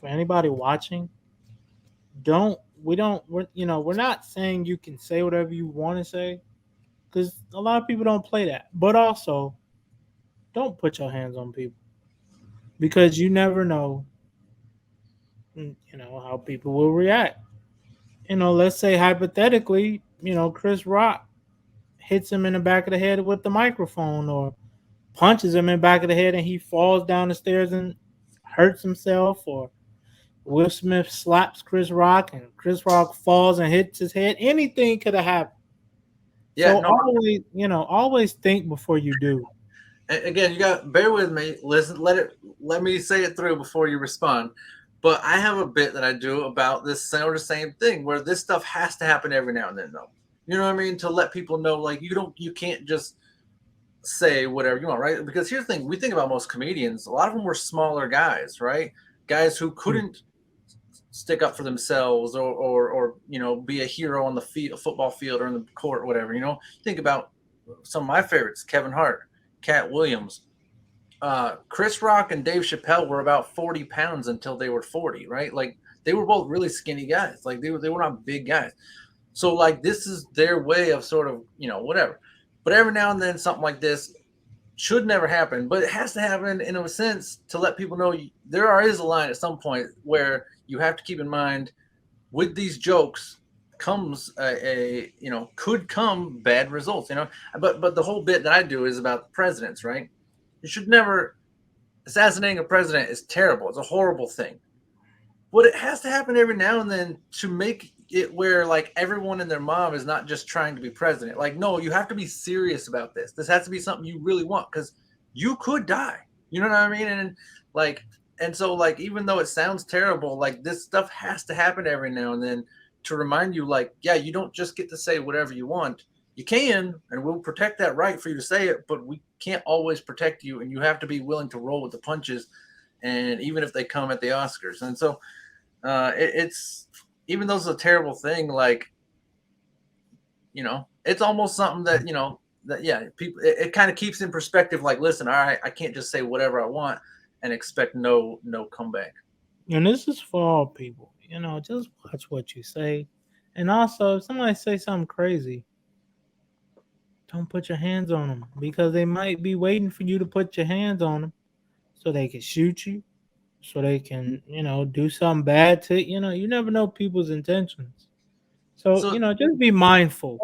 for anybody watching, don't we don't we're we're not saying you can say whatever you want to say because a lot of people don't play that. But also, don't put your hands on people because you never know, how people will react. Let's say hypothetically, Chris Rock hits him in the back of the head with the microphone or punches him in the back of the head and he falls down the stairs and hurts himself, or Will Smith slaps Chris Rock and Chris Rock falls and hits his head. Anything could have happened. Yeah, So no. always think before you do. Again, you got bear with me. Listen, let me say it through before you respond. But I have a bit that I do about this sort of same thing where this stuff has to happen every now and then, though. You know what I mean? To let people know, like you can't just say whatever you want, right? Because here's the thing: we think about most comedians. A lot of them were smaller guys, right? Guys who couldn't stick up for themselves or be a hero on the football field or in the court or whatever. Think about some of my favorites: Kevin Hart, Cat Williams, Chris Rock, and Dave Chappelle were about 40 pounds until they were 40, right? Like they were both really skinny guys. Like they were not big guys. So like this is their way of sort of whatever. But every now and then something like this should never happen, but it has to happen in a sense to let people know is a line at some point where you have to keep in mind with these jokes comes could come bad results. But the whole bit that I do is about presidents, right? You should never assassinating a president is terrible. It's a horrible thing. But it has to happen every now and then to make it where like everyone and their mom is not just trying to be president. Like, no, you have to be serious about this. This has to be something you really want because you could die. You know what I mean? And so like even though it sounds terrible, like this stuff has to happen every now and then to remind you, like, yeah, you don't just get to say whatever you want. You can, and we'll protect that right for you to say it, but we can't always protect you, and you have to be willing to roll with the punches, and even if they come at the Oscars. And so it's even though it's a terrible thing, like it's almost something that that yeah, people it kind of keeps in perspective. Like, listen, all right, I can't just say whatever I want and expect no comeback. And this is for all people. Just watch what you say. And also, if somebody say something crazy, don't put your hands on them because they might be waiting for you to put your hands on them so they can shoot you, so they can, do something bad to you. You never know people's intentions. So, So just be mindful.